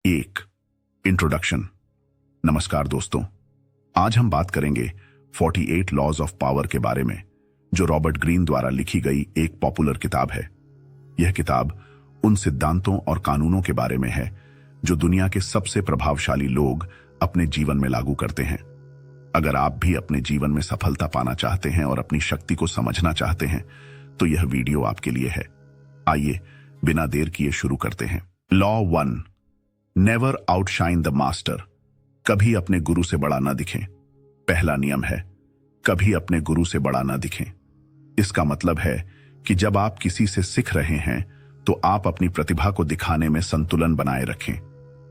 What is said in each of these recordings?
एक इंट्रोडक्शन। नमस्कार दोस्तों, आज हम बात करेंगे 48 लॉज ऑफ पावर के बारे में, जो रॉबर्ट ग्रीन द्वारा लिखी गई एक पॉपुलर किताब है। यह किताब उन सिद्धांतों और कानूनों के बारे में है जो दुनिया के सबसे प्रभावशाली लोग अपने जीवन में लागू करते हैं। अगर आप भी अपने जीवन में सफलता पाना चाहते हैं और अपनी शक्ति को समझना चाहते हैं तो यह वीडियो आपके लिए है। आइए बिना देर किए शुरू करते हैं। Law 1, never outshine the master. कभी अपने गुरु से बड़ा ना दिखें। पहला नियम है, कभी अपने गुरु से बड़ा ना दिखें। इसका मतलब है कि जब आप किसी से सीख रहे हैं तो आप अपनी प्रतिभा को दिखाने में संतुलन बनाए रखें।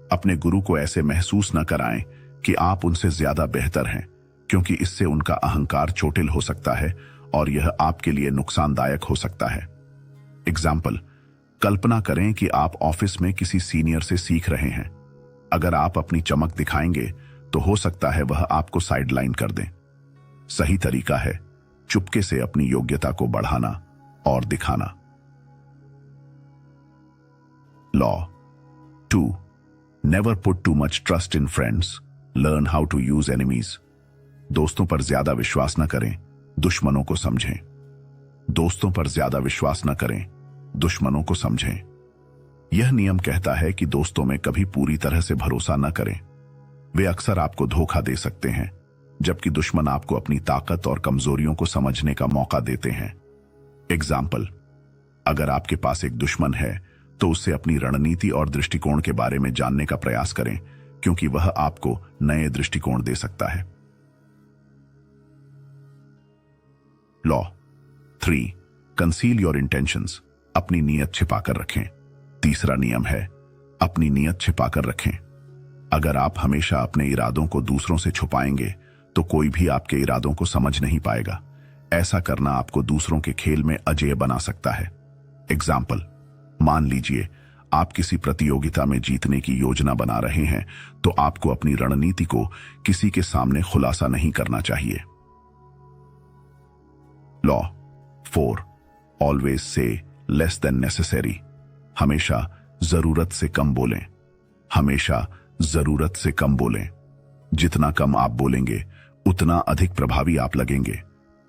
अपने गुरु को ऐसे महसूस न कराएं कि आप उनसे ज्यादा बेहतर हैं, क्योंकि इससे उनका अहंकार चोटिल हो सकता है और यह आपके लिए नुकसानदायक हो सकता है। एग्जाम्पल, कल्पना करें कि आप ऑफिस में किसी सीनियर से सीख रहे हैं। अगर आप अपनी चमक दिखाएंगे तो हो सकता है वह आपको साइडलाइन कर दें। सही तरीका है चुपके से अपनी योग्यता को बढ़ाना और दिखाना। Law 2, never put too much trust in friends, learn how to use enemies. दोस्तों पर ज्यादा विश्वास न करें, दुश्मनों को समझें। दोस्तों पर ज्यादा विश्वास न करें, दुश्मनों को समझें। यह नियम कहता है कि दोस्तों में कभी पूरी तरह से भरोसा न करें। वे अक्सर आपको धोखा दे सकते हैं, जबकि दुश्मन आपको अपनी ताकत और कमजोरियों को समझने का मौका देते हैं। एग्जाम्पल, अगर आपके पास एक दुश्मन है तो उससे अपनी रणनीति और दृष्टिकोण के बारे में जानने का प्रयास करें, क्योंकि वह आपको नए दृष्टिकोण दे सकता है। Law 3, conceal your intentions. अपनी नीयत छिपाकर रखें। तीसरा नियम है, अपनी नीयत छिपाकर रखें। अगर आप हमेशा अपने इरादों को दूसरों से छुपाएंगे तो कोई भी आपके इरादों को समझ नहीं पाएगा। ऐसा करना आपको दूसरों के खेल में अजेय बना सकता है। एग्जाम्पल, मान लीजिए आप किसी प्रतियोगिता में जीतने की योजना बना रहे हैं तो आपको अपनी रणनीति को किसी के सामने खुलासा नहीं करना चाहिए। Law 4, always say less than necessary. हमेशा जरूरत से कम बोलें। हमेशा जरूरत से कम बोलें। जितना कम आप बोलेंगे उतना अधिक प्रभावी आप लगेंगे।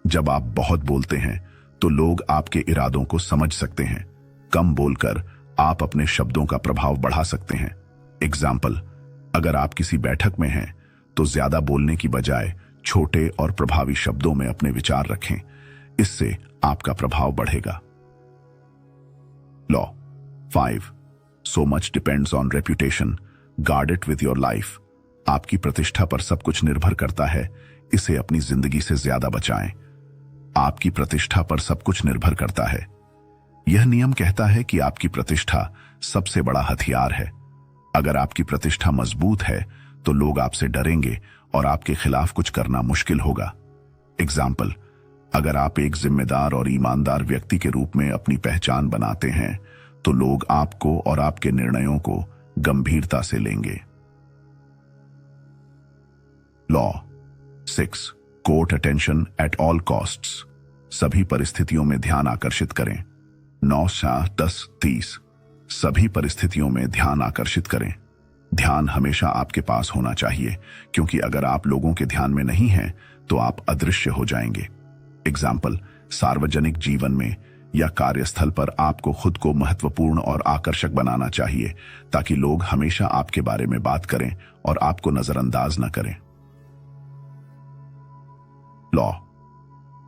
जब आप बहुत बोलते हैं तो लोग आपके इरादों को समझ सकते हैं। कम बोलकर आप अपने शब्दों का प्रभाव बढ़ा सकते हैं। एग्जाम्पल, अगर आप किसी बैठक में हैं तो ज्यादा बोलने की बजाय छोटे और प्रभावी शब्दों में अपने विचार रखें। इससे आपका प्रभाव बढ़ेगा। Law 5, so much depends on reputation, guard it with your life। आपकी प्रतिष्ठा पर सब कुछ निर्भर करता है, इसे अपनी जिंदगी से ज्यादा बचाएं। आपकी प्रतिष्ठा पर सब कुछ निर्भर करता है। यह नियम कहता है कि आपकी प्रतिष्ठा सबसे बड़ा हथियार है। अगर आपकी प्रतिष्ठा मजबूत है तो लोग आपसे डरेंगे और आपके खिलाफ कुछ करना मुश्किल होगा। एग्जाम्पल, अगर आप एक जिम्मेदार और ईमानदार व्यक्ति के रूप में अपनी पहचान बनाते हैं तो लोग आपको और आपके निर्णयों को गंभीरता से लेंगे। Law 6, court attention at all costs. सभी परिस्थितियों में ध्यान आकर्षित करें। 9-10-30। सभी परिस्थितियों में ध्यान आकर्षित करें। ध्यान हमेशा आपके पास होना चाहिए, क्योंकि अगर आप लोगों के ध्यान में नहीं हैं तो आप अदृश्य हो जाएंगे। एग्जाम्पल, सार्वजनिक जीवन में या कार्यस्थल पर आपको खुद को महत्वपूर्ण और आकर्षक बनाना चाहिए ताकि लोग हमेशा आपके बारे में बात करें और आपको नजरअंदाज न करें। Law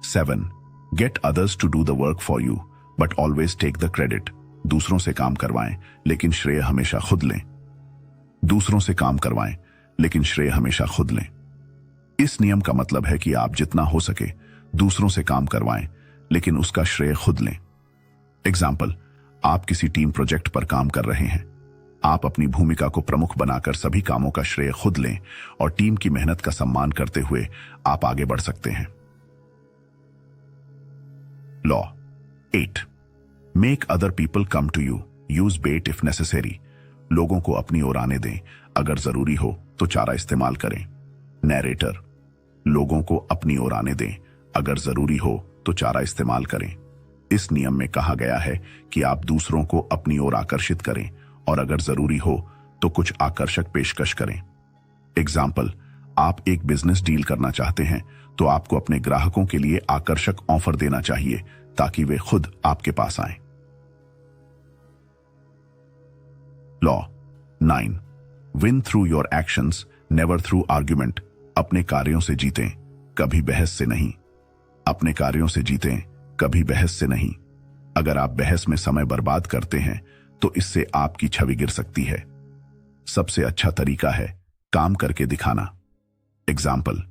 7, get others to do the work for you but always take the credit. दूसरों से काम करवाएं लेकिन श्रेय हमेशा खुद लें। दूसरों से काम करवाएं लेकिन श्रेय हमेशा खुद लें। इस नियम का मतलब है कि आप जितना हो सके दूसरों से काम करवाएं लेकिन उसका श्रेय खुद लें। एग्जाम्पल, आप किसी टीम प्रोजेक्ट पर काम कर रहे हैं। आप अपनी भूमिका को प्रमुख बनाकर सभी कामों का श्रेय खुद लें और टीम की मेहनत का सम्मान करते हुए आप आगे बढ़ सकते हैं। Law 8, make other people come to you, use bait if necessary. लोगों को अपनी ओर आने दें, अगर जरूरी हो तो चारा इस्तेमाल करें। नैरेटर, लोगों को अपनी ओर आने दें, अगर जरूरी हो तो चारा इस्तेमाल करें। इस नियम में कहा गया है कि आप दूसरों को अपनी ओर आकर्षित करें और अगर जरूरी हो तो कुछ आकर्षक पेशकश करें। एग्जाम्पल, आप एक बिजनेस डील करना चाहते हैं तो आपको अपने ग्राहकों के लिए आकर्षक ऑफर देना चाहिए ताकि वे खुद आपके पास आएं। Law 9, win through your actions never through argument. अपने कार्यों से जीतें, कभी बहस से नहीं। अपने कार्यों से जीतें, कभी बहस से नहीं। अगर आप बहस में समय बर्बाद करते हैं तो इससे आपकी छवि गिर सकती है। सबसे अच्छा तरीका है काम करके दिखाना। एग्जाम्पल,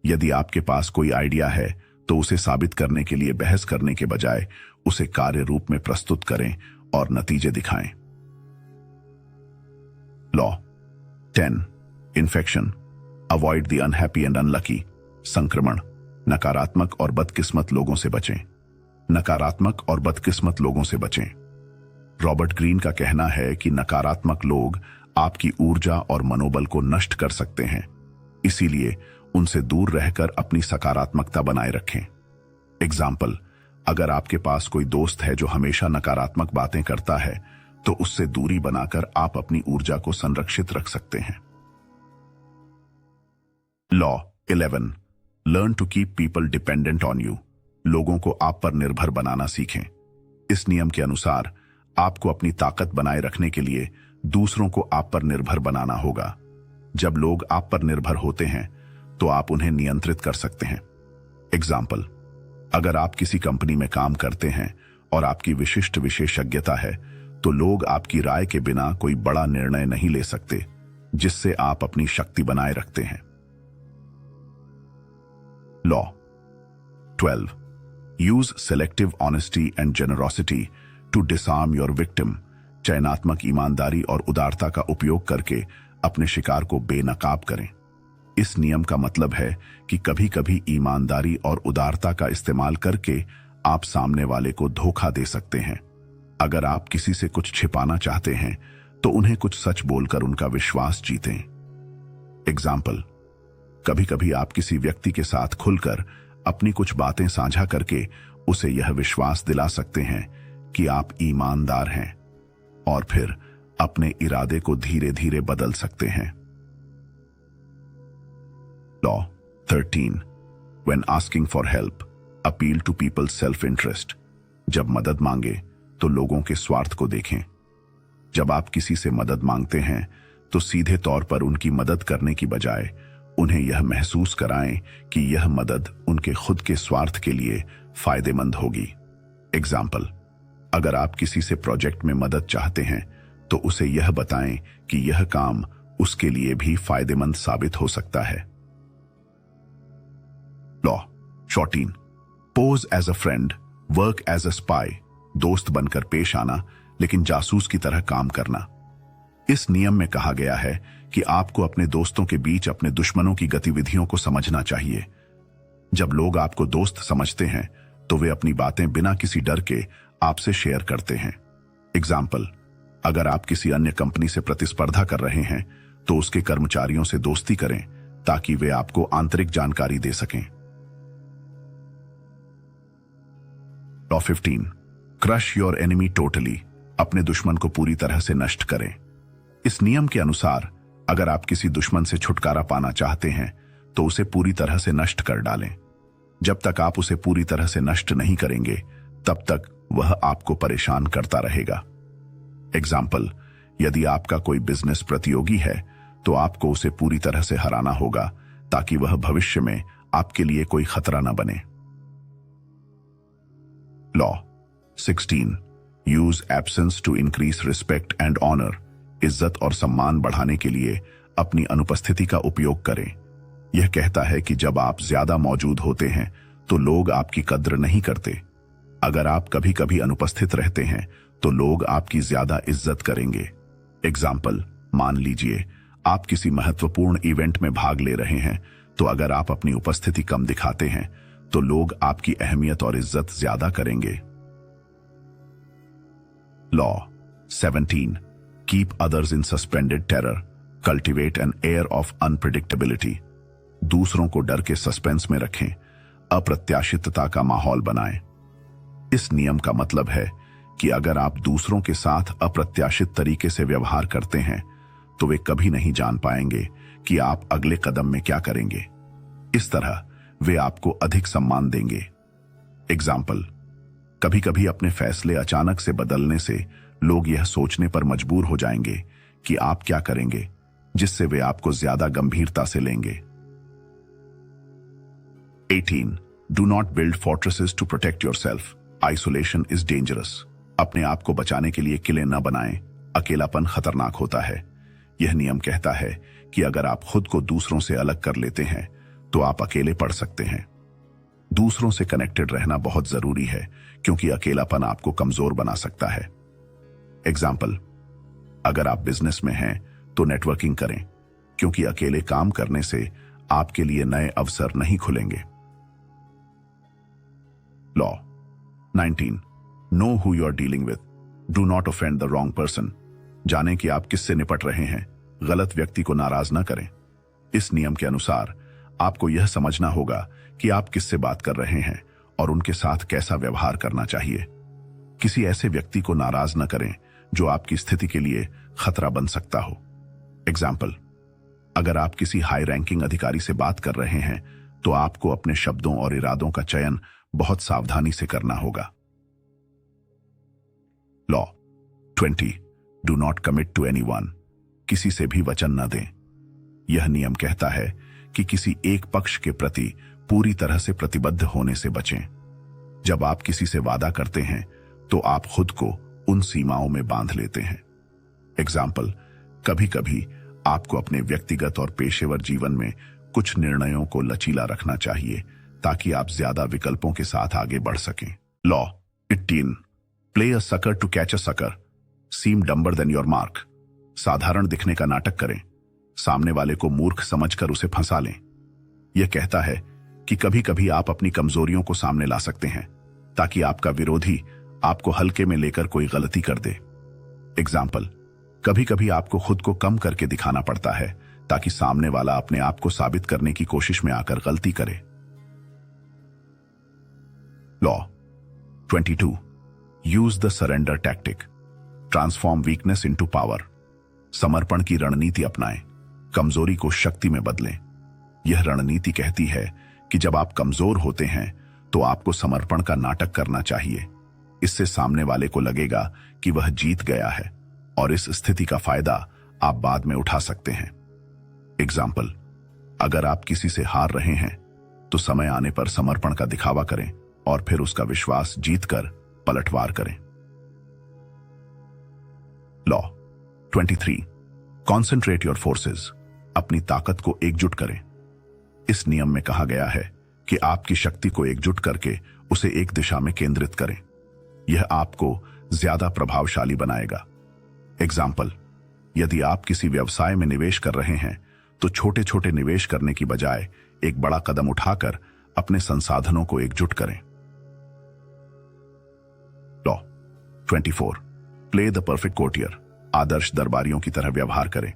यदि आपके पास कोई आइडिया है तो उसे साबित करने के लिए बहस करने के बजाय उसे कार्य रूप में प्रस्तुत करें और नतीजे दिखाएं। Law 10, infection, avoid the unhappy and unlucky. संक्रमण, नकारात्मक और बदकिस्मत लोगों से बचें। नकारात्मक और बदकिस्मत लोगों से बचें। रॉबर्ट ग्रीन का कहना है कि नकारात्मक लोग आपकी ऊर्जा और मनोबल को नष्ट कर सकते हैं, इसीलिए उनसे दूर रहकर अपनी सकारात्मकता बनाए रखें। एग्जाम्पल, अगर आपके पास कोई दोस्त है जो हमेशा नकारात्मक बातें करता है तो उससे दूरी बनाकर आप अपनी ऊर्जा को संरक्षित रख सकते हैं। Law 11, learn to keep people dependent on you. लोगों को आप पर निर्भर बनाना सीखें। इस नियम के अनुसार आपको अपनी ताकत बनाए रखने के लिए दूसरों को आप पर निर्भर बनाना होगा। जब लोग आप पर निर्भर होते हैं तो आप उन्हें नियंत्रित कर सकते हैं। एग्जाम्पल, अगर आप किसी कंपनी में काम करते हैं और आपकी विशिष्ट विशेषज्ञता है तो लोग आपकी राय के बिना कोई बड़ा निर्णय नहीं ले सकते, जिससे आप अपनी शक्ति बनाए रखते हैं। Law 12, use selective honesty and generosity to disarm your victim. चयनात्मक ईमानदारी और उदारता का उपयोग करके अपने शिकार को बेनकाब करें। इस नियम का मतलब है कि कभी कभी ईमानदारी और उदारता का इस्तेमाल करके आप सामने वाले को धोखा दे सकते हैं। अगर आप किसी से कुछ छिपाना चाहते हैं तो उन्हें कुछ सच बोलकर उनका विश्वास जीतें। एग्जाम्पल, कभी कभी आप किसी व्यक्ति के साथ खुलकर अपनी कुछ बातें साझा करके उसे यह विश्वास दिला सकते हैं कि आप ईमानदार हैं और फिर अपने इरादे को धीरे धीरे बदल सकते हैं। Law 13, when asking for help appeal to people's self interest. जब मदद मांगे तो लोगों के स्वार्थ को देखें। जब आप किसी से मदद मांगते हैं तो सीधे तौर पर उनकी मदद करने की बजाय उन्हें यह महसूस कराएं कि यह मदद उनके खुद के स्वार्थ के लिए फायदेमंद होगी। एग्जाम्पल, अगर आप किसी से प्रोजेक्ट में मदद चाहते हैं तो उसे यह बताएं कि यह काम उसके लिए भी फायदेमंद साबित हो सकता है। Law 14, pose as a friend, work as a spy. दोस्त बनकर पेश आना लेकिन जासूस की तरह काम करना। इस नियम में कहा गया है कि आपको अपने दोस्तों के बीच अपने दुश्मनों की गतिविधियों को समझना चाहिए। जब लोग आपको दोस्त समझते हैं तो वे अपनी बातें बिना किसी डर के आपसे शेयर करते हैं। एग्जाम्पल, अगर आप किसी अन्य कंपनी से प्रतिस्पर्धा कर रहे हैं तो उसके कर्मचारियों से दोस्ती करें ताकि वे आपको आंतरिक जानकारी दे सकें। Law 15, crush your enemy totally. अपने दुश्मन को पूरी तरह से नष्ट करें। इस नियम के अनुसार अगर आप किसी दुश्मन से छुटकारा पाना चाहते हैं तो उसे पूरी तरह से नष्ट कर डालें। जब तक आप उसे पूरी तरह से नष्ट नहीं करेंगे तब तक वह आपको परेशान करता रहेगा। एग्जाम्पल, यदि आपका कोई बिजनेस प्रतियोगी है तो आपको उसे पूरी तरह से हराना होगा ताकि वह भविष्य में आपके लिए कोई खतरा न बने। Law 16, use absence to increase respect and honour. इज्जत और सम्मान बढ़ाने के लिए अपनी अनुपस्थिति का उपयोग करें। यह कहता है कि जब आप ज्यादा मौजूद होते हैं तो लोग आपकी कद्र नहीं करते। अगर आप कभी कभी अनुपस्थित रहते हैं तो लोग आपकी ज्यादा इज्जत करेंगे। एग्जाम्पल, मान लीजिए आप किसी महत्वपूर्ण इवेंट में भाग ले रहे हैं तो अगर आप अपनी उपस्थिति कम दिखाते हैं तो लोग आपकी अहमियत और इज्जत ज्यादा करेंगे। Law 17, keep others in suspended terror, cultivate an air of unpredictability. दूसरों को डर के सस्पेंस में रखें, अप्रत्याशितता का माहौल बनाएं। इस नियम का मतलब है कि अगर आप दूसरों के साथ अप्रत्याशित तरीके से व्यवहार करते हैं तो वे कभी नहीं जान पाएंगे कि आप अगले कदम में क्या करेंगे। इस तरह वे आपको अधिक सम्मान देंगे। एग्जाम्पल, कभी कभी अपने फैसले अचानक से बदलने से लोग यह सोचने पर मजबूर हो जाएंगे कि आप क्या करेंगे, जिससे वे आपको ज्यादा गंभीरता से लेंगे। 18. Do not build fortresses to protect yourself. Isolation is dangerous. अपने आप को बचाने के लिए किले न बनाएं, अकेलापन खतरनाक होता है। यह नियम कहता है कि अगर आप खुद को दूसरों से अलग कर लेते हैं तो आप अकेले पड़ सकते हैं। दूसरों से कनेक्टेड रहना बहुत जरूरी है, क्योंकि अकेलापन आपको कमजोर बना सकता है। एग्जाम्पल, अगर आप बिजनेस में हैं तो नेटवर्किंग करें, क्योंकि अकेले काम करने से आपके लिए नए अवसर नहीं खुलेंगे। Law 19. Know who you are dealing with. Do not offend the wrong person. जानें कि आप किससे निपट रहे हैं, गलत व्यक्ति को नाराज न करें। इस नियम के अनुसार आपको यह समझना होगा कि आप किससे बात कर रहे हैं और उनके साथ कैसा व्यवहार करना चाहिए। किसी ऐसे व्यक्ति को नाराज न करें जो आपकी स्थिति के लिए खतरा बन सकता हो। एग्जाम्पल, अगर आप किसी हाई रैंकिंग अधिकारी से बात कर रहे हैं तो आपको अपने शब्दों और इरादों का चयन बहुत सावधानी से करना होगा। Law 20. Do not commit to anyone. किसी से भी वचन न दें। यह नियम कहता है कि किसी एक पक्ष के प्रति पूरी तरह से प्रतिबद्ध होने से बचें। जब आप किसी से वादा करते हैं तो आप खुद को उन सीमाओं में बांध लेते हैं। एग्जाम्पल, कभी कभी आपको अपने व्यक्तिगत और पेशेवर जीवन में कुछ निर्णयों को लचीला रखना चाहिए ताकि आप ज्यादा विकल्पों के साथ आगे बढ़ सकें। Law 18. Play a sucker to catch a sucker. Seem dumber than your mark. साधारण दिखने का नाटक करें, सामने वाले को मूर्ख समझकर उसे फंसा लें। यह कहता है कि कभी कभी आप अपनी कमजोरियों को सामने ला सकते हैं ताकि आपका विरोधी आपको हल्के में लेकर कोई गलती कर दे। एग्जाम्पल, कभी कभी आपको खुद को कम करके दिखाना पड़ता है ताकि सामने वाला अपने आप को साबित करने की कोशिश में आकर गलती करे। Law 22. Use the surrender tactic. Transform weakness into power. समर्पण की रणनीति अपनाएं, कमजोरी को शक्ति में बदलें। यह रणनीति कहती है कि जब आप कमजोर होते हैं तो आपको समर्पण का नाटक करना चाहिए। इससे सामने वाले को लगेगा कि वह जीत गया है और इस स्थिति का फायदा आप बाद में उठा सकते हैं। एग्जाम्पल, अगर आप किसी से हार रहे हैं तो समय आने पर समर्पण का दिखावा करें और फिर उसका विश्वास जीतकर पलटवार करें। लॉ 23. Concentrate your forces. अपनी ताकत को एकजुट करें. इस नियम में कहा गया है कि आपकी शक्ति को एकजुट करके उसे एक दिशा में केंद्रित करें। यह आपको ज्यादा प्रभावशाली बनाएगा। एग्जाम्पल, यदि आप किसी व्यवसाय में निवेश कर रहे हैं तो छोटे छोटे निवेश करने की बजाय एक बड़ा कदम उठाकर अपने संसाधनों को एकजुट करें। Law 24. Play the perfect courtier. आदर्श दरबारियों की तरह व्यवहार करें।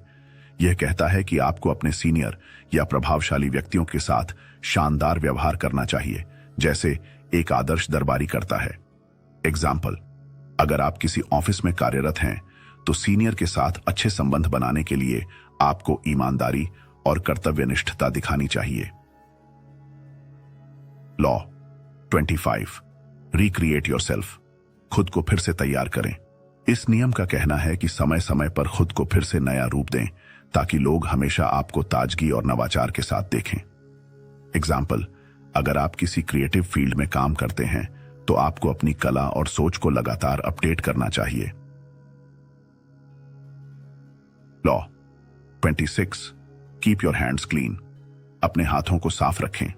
यह कहता है कि आपको अपने सीनियर या प्रभावशाली व्यक्तियों के साथ शानदार व्यवहार करना चाहिए, जैसे एक आदर्श दरबारी करता है। एग्जाम्पल, अगर आप किसी ऑफिस में कार्यरत हैं तो सीनियर के साथ अच्छे संबंध बनाने के लिए आपको ईमानदारी और कर्तव्यनिष्ठता दिखानी चाहिए। लॉ 25. Recreate yourself. खुद को फिर से तैयार करें. इस नियम का कहना है कि समय समय पर खुद को फिर से नया रूप दें ताकि लोग हमेशा आपको ताजगी और नवाचार के साथ देखें। एग्जाम्पल, अगर आप किसी क्रिएटिव फील्ड में काम करते हैं तो आपको अपनी कला और सोच को लगातार अपडेट करना चाहिए। Law 26. Keep your hands clean. अपने हाथों को साफ रखें.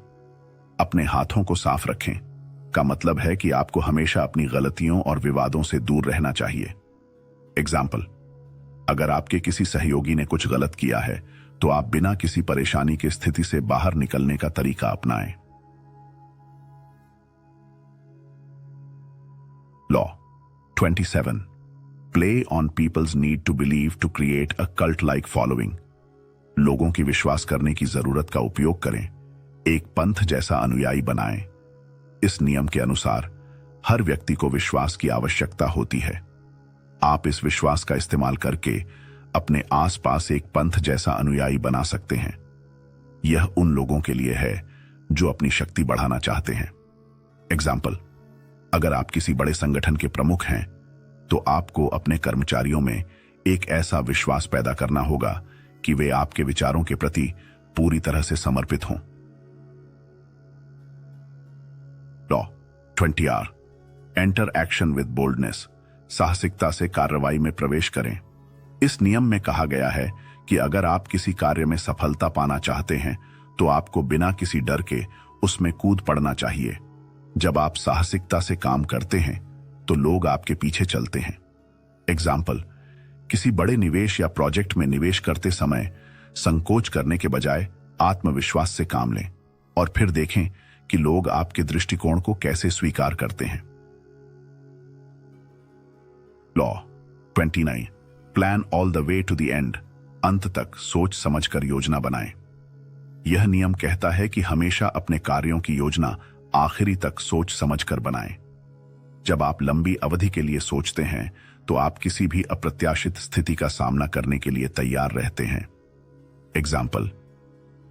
अपने हाथों को साफ रखें का मतलब है कि आपको हमेशा अपनी गलतियों और विवादों से दूर रहना चाहिए। एग्जाम्पल, अगर आपके किसी सहयोगी ने कुछ गलत किया है तो आप बिना किसी परेशानी की स्थिति से बाहर निकलने का तरीका अपनाएं। Law 27. Play on people's need to believe to create a cult like following. लोगों की विश्वास करने की जरूरत का उपयोग करें, एक पंथ जैसा अनुयायी बनाएं। इस नियम के अनुसार हर व्यक्ति को विश्वास की आवश्यकता होती है। आप इस विश्वास का इस्तेमाल करके अपने आसपास एक पंथ जैसा अनुयायी बना सकते हैं। यह उन लोगों के लिए है जो अपनी शक्ति बढ़ाना चाहते हैं। एग्जाम्पल, अगर आप किसी बड़े संगठन के प्रमुख हैं तो आपको अपने कर्मचारियों में एक ऐसा विश्वास पैदा करना होगा कि वे आपके विचारों के प्रति पूरी तरह से समर्पित हों। Law 20R, enter action with boldness, साहसिकता से कार्रवाई में प्रवेश करें। इस नियम में कहा गया है कि अगर आप किसी कार्य में सफलता पाना चाहते हैं तो आपको बिना किसी डर के उसमें कूद पड़ना चाहिए। जब आप साहसिकता से काम करते हैं तो लोग आपके पीछे चलते हैं। एग्जाम्पल, किसी बड़े निवेश या प्रोजेक्ट में निवेश करते समय संकोच करने के बजाय आत्मविश्वास से काम लें और फिर देखें कि लोग आपके दृष्टिकोण को कैसे स्वीकार करते हैं। Law 29, plan all the way to the end, अंत तक सोच समझकर योजना बनाएं। यह नियम कहता है कि हमेशा अपने कार्यों की योजना आखिरी तक सोच समझकर बनाएं। जब आप लंबी अवधि के लिए सोचते हैं तो आप किसी भी अप्रत्याशित स्थिति का सामना करने के लिए तैयार रहते हैं। एग्जाम्पल,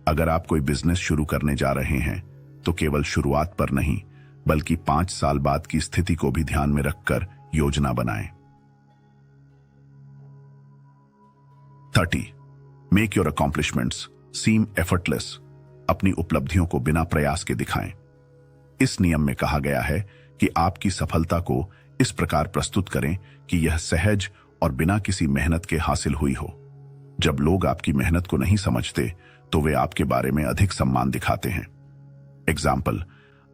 अगर आप कोई बिजनेस शुरू करने जा रहे हैं तो केवल शुरुआत पर नहीं बल्कि 5 साल बाद की स्थिति को भी ध्यान में रखकर योजना बनाएं। 30, make your accomplishments seem effortless, अपनी उपलब्धियों को बिना प्रयास के दिखाएं। इस नियम में कहा गया है कि आपकी सफलता को इस प्रकार प्रस्तुत करें कि यह सहज और बिना किसी मेहनत के हासिल हुई हो। जब लोग आपकी मेहनत को नहीं समझते तो वे आपके बारे में अधिक सम्मान दिखाते हैं। एग्जाम्पल,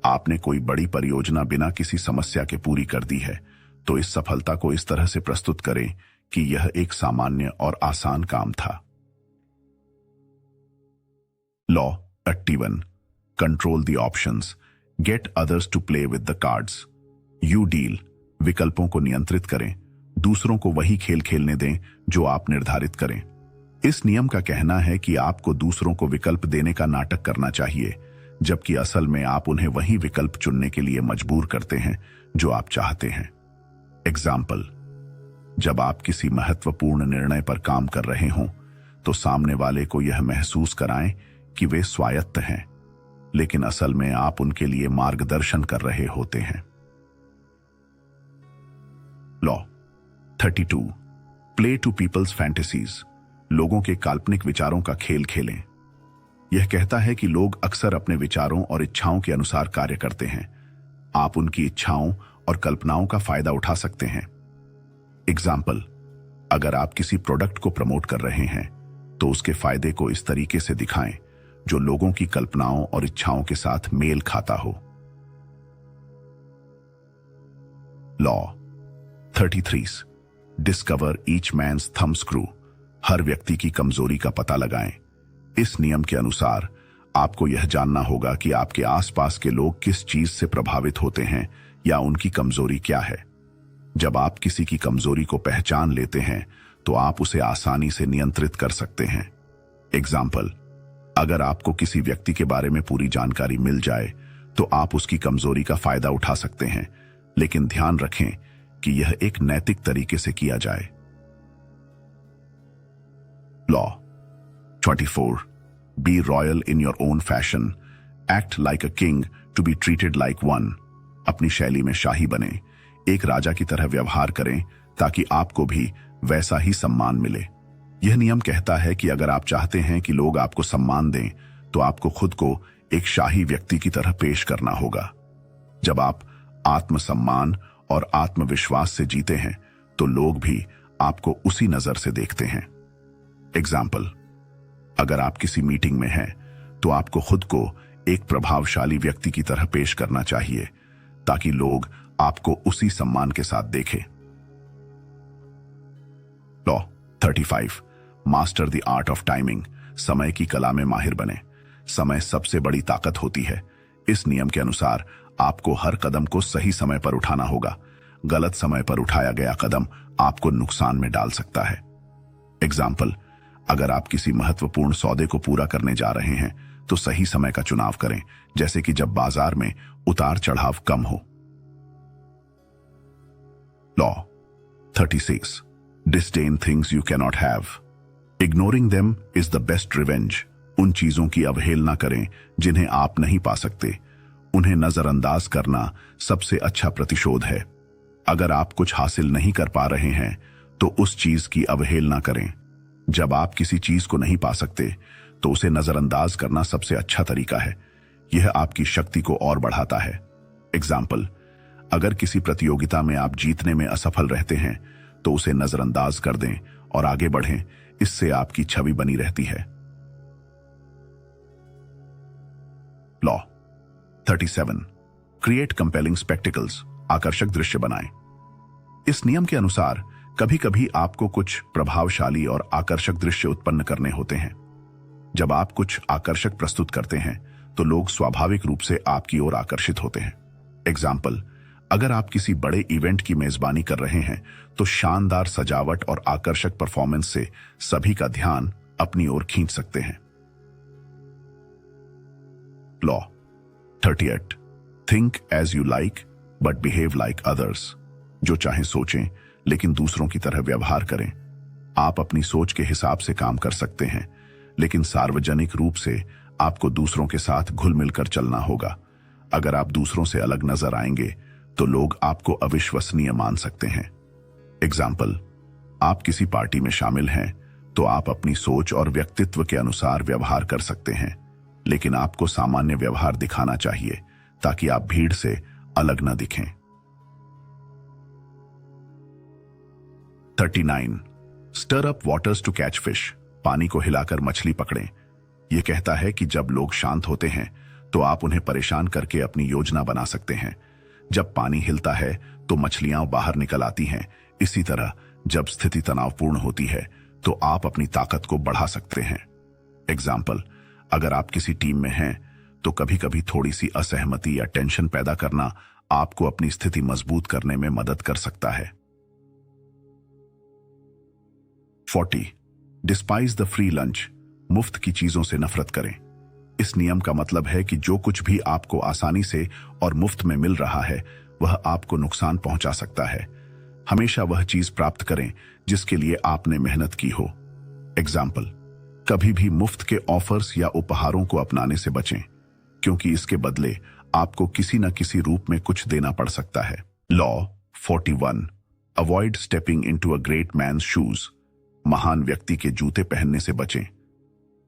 आपने कोई बड़ी परियोजना बिना किसी समस्या के पूरी कर दी है तो इस सफलता को इस तरह से प्रस्तुत करें कि यह एक सामान्य और आसान काम था। Law 31, control the options, get others to play with the cards, you deal, विकल्पों को नियंत्रित करें, दूसरों को वही खेल खेलने दें जो आप निर्धारित करें। इस नियम का कहना है कि आपको दूसरों को विकल्प देने का नाटक करना चाहिए, जबकि असल में आप उन्हें वही विकल्प चुनने के लिए मजबूर करते हैं जो आप चाहते हैं। एग्जाम्पल, जब आप किसी महत्वपूर्ण निर्णय पर काम कर रहे हों तो सामने वाले को यह महसूस कराएं कि वे स्वायत्त हैं, लेकिन असल में आप उनके लिए मार्गदर्शन कर रहे होते हैं। Law 32, play to people's fantasies, लोगों के काल्पनिक विचारों का खेल खेलें। यह कहता है कि लोग अक्सर अपने विचारों और इच्छाओं के अनुसार कार्य करते हैं। आप उनकी इच्छाओं और कल्पनाओं का फायदा उठा सकते हैं। एग्जाम्पल, अगर आप किसी प्रोडक्ट को प्रमोट कर रहे हैं तो उसके फायदे को इस तरीके से दिखाएं जो लोगों की कल्पनाओं और इच्छाओं के साथ मेल खाता हो। Law 33, discover each man's thumbscrew, हर व्यक्ति की कमजोरी का पता लगाएं। इस नियम के अनुसार आपको यह जानना होगा कि आपके आसपास के लोग किस चीज से प्रभावित होते हैं या उनकी कमजोरी क्या है। जब आप किसी की कमजोरी को पहचान लेते हैं तो आप उसे आसानी से नियंत्रित कर सकते हैं। एग्जाम्पल, अगर आपको किसी व्यक्ति के बारे में पूरी जानकारी मिल जाए तो आप उसकी कमजोरी का फायदा उठा सकते हैं, लेकिन ध्यान रखें कि यह एक नैतिक तरीके से किया जाए। Law 24, be royal in your own fashion, act like a king to be treated like one, अपनी शैली में शाही बने, एक राजा की तरह व्यवहार करें ताकि आपको भी वैसा ही सम्मान मिले। यह नियम कहता है कि अगर आप चाहते हैं कि लोग आपको सम्मान दें तो आपको खुद को एक शाही व्यक्ति की तरह पेश करना होगा। जब आप आत्मसम्मान और आत्मविश्वास से जीते हैं तो लोग भी आपको उसी नजर से देखते हैं। एग्जाम्पल, अगर आप किसी मीटिंग में हैं तो आपको खुद को एक प्रभावशाली व्यक्ति की तरह पेश करना चाहिए ताकि लोग आपको उसी सम्मान के साथ देखें। Law 35, master the art of timing, समय की कला में माहिर बने। समय सबसे बड़ी ताकत होती है। इस नियम के अनुसार आपको हर कदम को सही समय पर उठाना होगा। गलत समय पर उठाया गया कदम आपको नुकसान में डाल सकता है। एग्जाम्पल, अगर आप किसी महत्वपूर्ण सौदे को पूरा करने जा रहे हैं तो सही समय का चुनाव करें, जैसे कि जब बाजार में उतार चढ़ाव कम हो। Law 36, Disdain things you cannot have. Ignoring them is the best revenge. उन चीजों की अवहेलना करें जिन्हें आप नहीं पा सकते। उन्हें नजरअंदाज करना सबसे अच्छा प्रतिशोध है। अगर आप कुछ हासिल नहीं कर पा रहे हैं तो उस चीज की अवहेलना करें। जब आप किसी चीज को नहीं पा सकते तो उसे नजरअंदाज करना सबसे अच्छा तरीका है। यह आपकी शक्ति को और बढ़ाता है। एग्जाम्पल, अगर किसी प्रतियोगिता में आप जीतने में असफल रहते हैं तो उसे नजरअंदाज कर दें और आगे बढ़ें। इससे आपकी छवि बनी रहती है। लॉ 37, क्रिएट कंपेलिंग स्पेक्टिकल्स, आकर्षक दृश्य बनाएं। इस नियम के अनुसार कभी कभी आपको कुछ प्रभावशाली और आकर्षक दृश्य उत्पन्न करने होते हैं। जब आप कुछ आकर्षक प्रस्तुत करते हैं तो लोग स्वाभाविक रूप से आपकी ओर आकर्षित होते हैं। एग्जाम्पल, अगर आप किसी बड़े इवेंट की मेजबानी कर रहे हैं तो शानदार सजावट और आकर्षक परफॉर्मेंस से सभी का ध्यान अपनी ओर खींच सकते हैं। Law 38, think as you like but behave like others. जो चाहे सोचें लेकिन दूसरों की तरह व्यवहार करें। आप अपनी सोच के हिसाब से काम कर सकते हैं, लेकिन सार्वजनिक रूप से आपको दूसरों के साथ घुल मिलकर चलना होगा। अगर आप दूसरों से अलग नजर आएंगे तो लोग आपको अविश्वसनीय मान सकते हैं। एग्जाम्पल, आप किसी पार्टी में शामिल हैं तो आप अपनी सोच और व्यक्तित्व के अनुसार व्यवहार कर सकते हैं, लेकिन आपको सामान्य व्यवहार दिखाना चाहिए ताकि आप भीड़ से अलग न दिखें। 39, stir up waters to catch fish, पानी को हिलाकर मछली पकड़ें। यह कहता है कि जब लोग शांत होते हैं तो आप उन्हें परेशान करके अपनी योजना बना सकते हैं। जब पानी हिलता है तो मछलियां बाहर निकल आती हैं। इसी तरह जब स्थिति तनावपूर्ण होती है तो आप अपनी ताकत को बढ़ा सकते हैं। एग्जाम्पल, अगर आप किसी टीम में हैं तो कभी कभी थोड़ी सी असहमति या टेंशन पैदा करना आपको अपनी स्थिति मजबूत करने में मदद कर सकता है। 40, डिस्पाइज द फ्री लंच, मुफ्त की चीजों से नफरत करें। इस नियम का मतलब है कि जो कुछ भी आपको आसानी से और मुफ्त में मिल रहा है वह आपको नुकसान पहुंचा सकता है। हमेशा वह चीज प्राप्त करें जिसके लिए आपने मेहनत की हो। एग्जाम्पल, कभी भी मुफ्त के ऑफर्स या उपहारों को अपनाने से बचें, क्योंकि इसके बदले आपको किसी न किसी रूप में कुछ देना पड़ सकता है। Law 41, avoid stepping into a great man's shoes, महान व्यक्ति के जूते पहनने से बचें।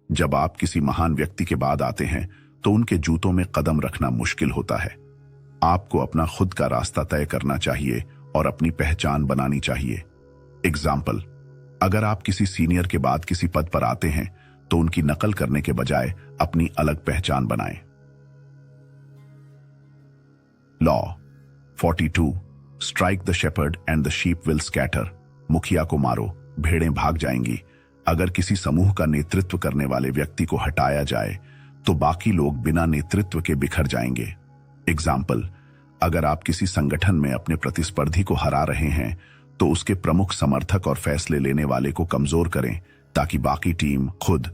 जब आप किसी महान व्यक्ति के बाद आते हैं तो उनके जूतों में कदम रखना मुश्किल होता है। आपको अपना खुद का रास्ता तय करना चाहिए और अपनी पहचान बनानी चाहिए। एग्जाम्पल, अगर आप किसी सीनियर के बाद किसी पद पर आते हैं तो उनकी नकल करने के बजाय अपनी अलग पहचान बनाएं। Law 42, strike the shepherd and the sheep will scatter, मुखिया को मारो, भेड़ें भाग जाएंगी। अगर किसी समूह का नेतृत्व करने वाले व्यक्ति को हटाया जाए तो बाकी लोग बिना नेतृत्व के बिखर जाएंगे। एग्जाम्पल, अगर आप किसी संगठन में अपने प्रतिस्पर्धी को हरा रहे हैं तो उसके प्रमुख समर्थक और फैसले लेने वाले को कमजोर करें ताकि बाकी टीम खुद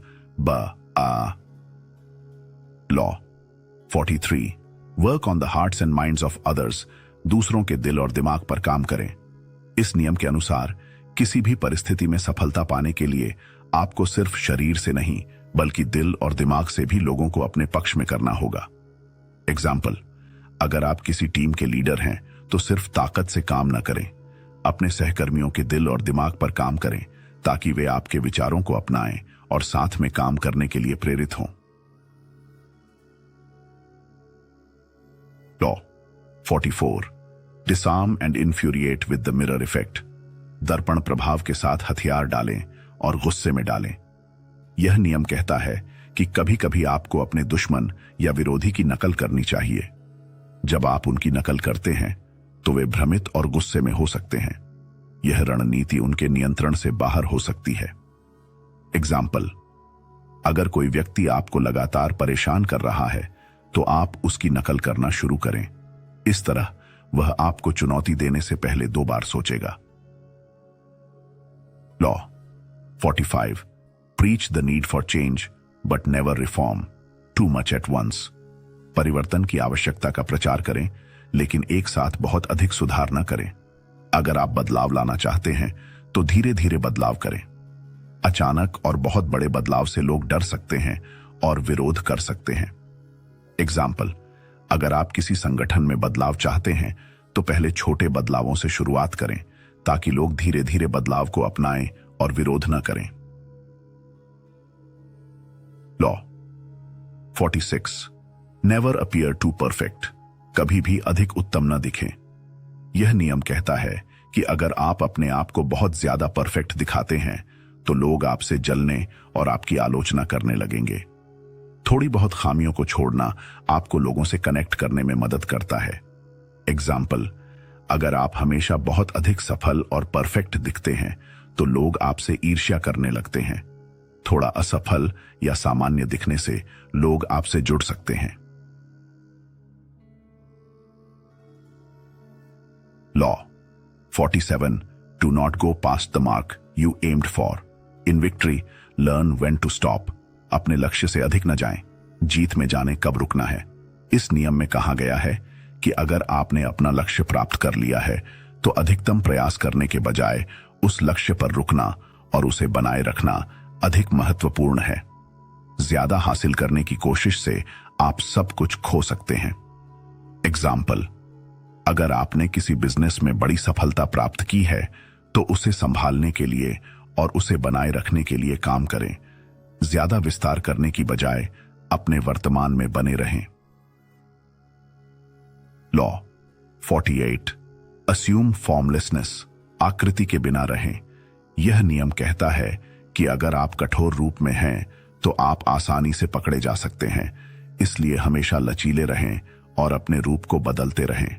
law 43, work on the hearts and minds of others, दूसरों के दिल और दिमाग पर काम करें। इस नियम के अनुसार किसी भी परिस्थिति में सफलता पाने के लिए आपको सिर्फ शरीर से नहीं बल्कि दिल और दिमाग से भी लोगों को अपने पक्ष में करना होगा। एग्जाम्पल, अगर आप किसी टीम के लीडर हैं तो सिर्फ ताकत से काम न करें, अपने सहकर्मियों के दिल और दिमाग पर काम करें ताकि वे आपके विचारों को अपनाएं और साथ में काम करने के लिए प्रेरित हों। Law 44, disarm and infuriate with the mirror effect, दर्पण प्रभाव के साथ हथियार डालें और गुस्से में डालें। यह नियम कहता है कि कभी कभी आपको अपने दुश्मन या विरोधी की नकल करनी चाहिए। जब आप उनकी नकल करते हैं तो वे भ्रमित और गुस्से में हो सकते हैं। यह रणनीति उनके नियंत्रण से बाहर हो सकती है। एग्जाम्पल, अगर कोई व्यक्ति आपको लगातार परेशान कर रहा है तो आप उसकी नकल करना शुरू करें। इस तरह वह आपको चुनौती देने से पहले 2 बार सोचेगा। Law 45, preach the need for change but never reform too much at once, परिवर्तन की आवश्यकता का प्रचार करें लेकिन एक साथ बहुत अधिक सुधार न करें। अगर आप बदलाव लाना चाहते हैं तो धीरे धीरे बदलाव करें। अचानक और बहुत बड़े बदलाव से लोग डर सकते हैं और विरोध कर सकते हैं। एग्जाम्पल, अगर आप किसी संगठन में बदलाव चाहते हैं तो पहले छोटे बदलावों से शुरुआत करें ताकि लोग धीरे धीरे बदलाव को अपनाएं और विरोध न करें। Law 46, never appear too perfect, कभी भी अधिक उत्तम न दिखें। यह नियम कहता है कि अगर आप अपने आप को बहुत ज्यादा परफेक्ट दिखाते हैं तो लोग आपसे जलने और आपकी आलोचना करने लगेंगे। थोड़ी बहुत खामियों को छोड़ना आपको लोगों से कनेक्ट करने में मदद करता है। एग्जाम्पल, अगर आप हमेशा बहुत अधिक सफल और परफेक्ट दिखते हैं तो लोग आपसे ईर्ष्या करने लगते हैं। थोड़ा असफल या सामान्य दिखने से लोग आपसे जुड़ सकते हैं। Law 47, do not go past the mark you aimed for. In victory learn when to stop, अपने लक्ष्य से अधिक न जाएं, जीत में जाने कब रुकना है। इस नियम में कहा गया है कि अगर आपने अपना लक्ष्य प्राप्त कर लिया है तो अधिकतम प्रयास करने के बजाय उस लक्ष्य पर रुकना और उसे बनाए रखना अधिक महत्वपूर्ण है। ज्यादा हासिल करने की कोशिश से आप सब कुछ खो सकते हैं। एग्जाम्पल, अगर आपने किसी बिजनेस में बड़ी सफलता प्राप्त की है तो उसे संभालने के लिए और उसे बनाए रखने के लिए काम करें। ज्यादा विस्तार करने की बजाय अपने वर्तमान में बने रहें। लॉ 48, अस्यूम फॉर्मलेसनेस, आकृति के बिना रहें। यह नियम कहता है कि अगर आप कठोर रूप में हैं तो आप आसानी से पकड़े जा सकते हैं, इसलिए हमेशा लचीले रहें और अपने रूप को बदलते रहें।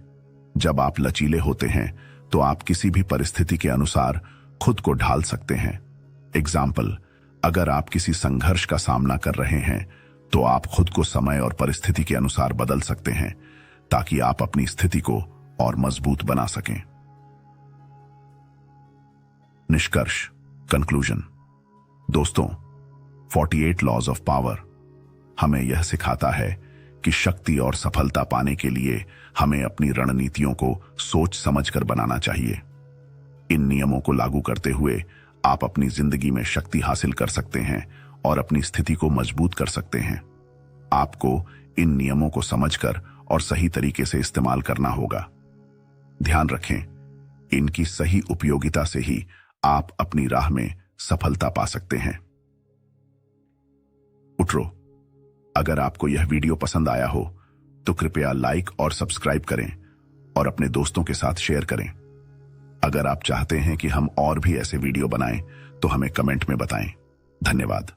जब आप लचीले होते हैं तो आप किसी भी परिस्थिति के अनुसार खुद को ढाल सकते हैं। एग्जाम्पल, अगर आप किसी संघर्ष का सामना कर रहे हैं तो आप खुद को समय और परिस्थिति के अनुसार बदल सकते हैं ताकि आप अपनी स्थिति को और मजबूत बना सकें। निष्कर्ष, कंक्लूजन। दोस्तों, 48 लॉज ऑफ पावर हमें यह सिखाता है कि शक्ति और सफलता पाने के लिए हमें अपनी रणनीतियों को सोच समझकर बनाना चाहिए। इन नियमों को लागू करते हुए आप अपनी जिंदगी में शक्ति हासिल कर सकते हैं और अपनी स्थिति को मजबूत कर सकते हैं। आपको इन नियमों को समझकर और सही तरीके से इस्तेमाल करना होगा। ध्यान रखें, इनकी सही उपयोगिता से ही आप अपनी राह में सफलता पा सकते हैं। उठरो, अगर आपको यह वीडियो पसंद आया हो तो कृपया लाइक और सब्सक्राइब करें और अपने दोस्तों के साथ शेयर करें। अगर आप चाहते हैं कि हम और भी ऐसे वीडियो बनाएं तो हमें कमेंट में बताएं। धन्यवाद।